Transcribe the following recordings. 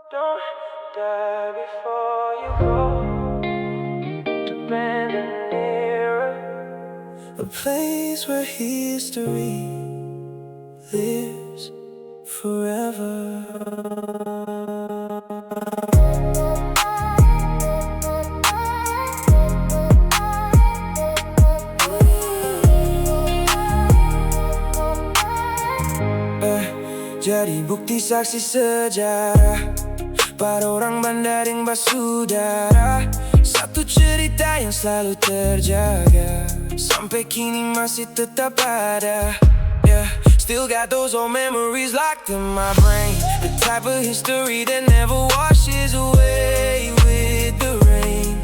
Don't die before you go to bend an era, a place where history lives forever. Jadi bukti saksi sejarah para orang bandar yang basudara. Satu cerita yang selalu terjaga sampai kini masih tetap ada. Yeah, still got those old memories locked in my brain. The type of history that never washes away with the rain.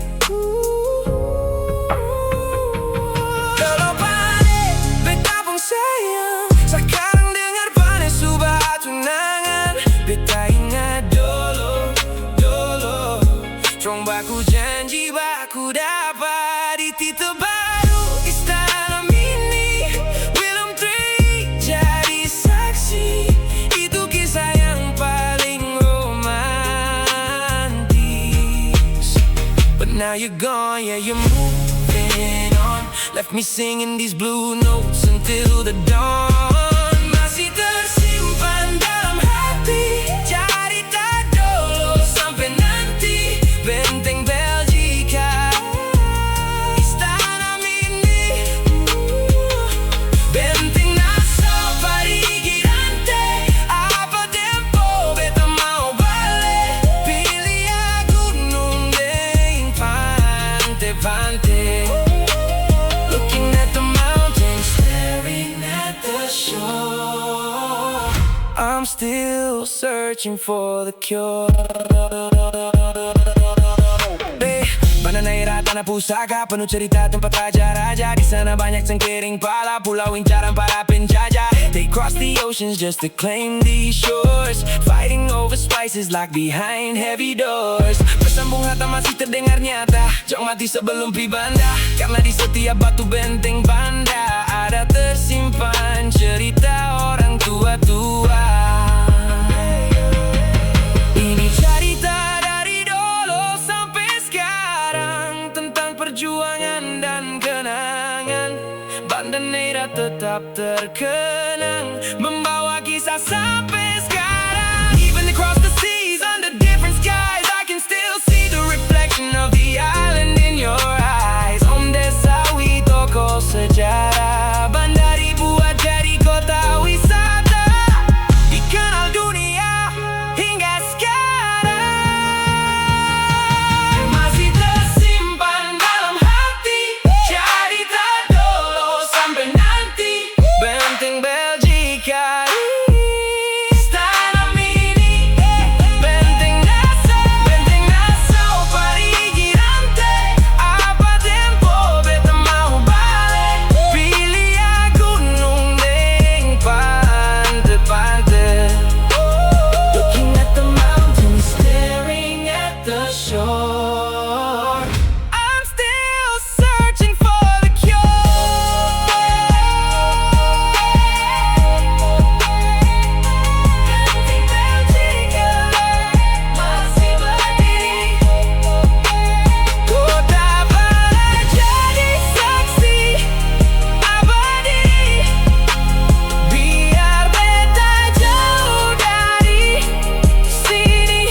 Kalau panik, beta pun sayang. Sekarang dengar panik subah tunangan. Beta ingat dulu Trong baku janji baku dapat di titik baru. Istana mini William III jadi saksi. Itu kisah yang paling romantis. But now you're gone, yeah you're moving on. Left me singing these blue notes until the dawn. Masih tersimpan dalam hati cerita dulu sampai nanti. Benteng Belgika, Istana Mini, Benteng Nassau, Parigi Rantai. Apa tempo beta mau balik? Pilih gunung deng pantai-pantai. Looking at the mountains, staring at the shore. I'm still searching for the cure. Banana tanah pusaka penuh cerita tempat raja-raja. Di sana banyak cengkering pala, pulau incaran para penjajah. They cross the oceans just to claim these shores, fighting over spices locked behind heavy doors. Bersambung harta masih terdengar nyata, jauh mati sebelum pi banda. Karena di setiap batu benteng banda ada tersimpan cerita orang tua-tua. Ini cerita dari dulu sampai sekarang, tentang perjuangan dan kenangan. Banda Neira tetap terkenang, membawa kisah sampai sekarang. Even across the seas, under different skies, I can still see the reflection of the island in your eyes. Om Desawi tokoh sejarah, Banda dibuat jadi kota wisata, dikenal dunia hingga sekarang. Masih tersimpan dalam hati cerita dulu sampai nanti. Benteng Belgika, Istana Mini, Benteng Nassau, Parigi Rantai. Apa tempo beta mau balik? Pilih gunung deng pantai-pantai. Looking at the mountains, staring at the shore. I'm still searching for the cure. Benteng Belgika masih berdiri, kota barat jadi saksi abadi. Biar beta jauh dari sini,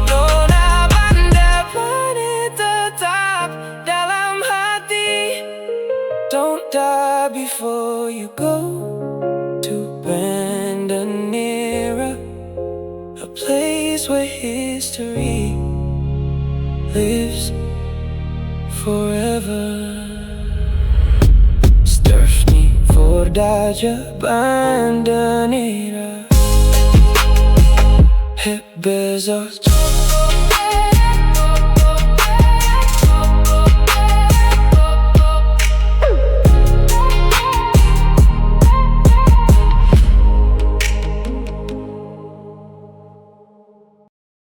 nona Banda planet tetap dalam hati. Don't die before you go to Banda Neira, a place where history lives forever. Störst ni får daja Banda Neira, Hep bezos.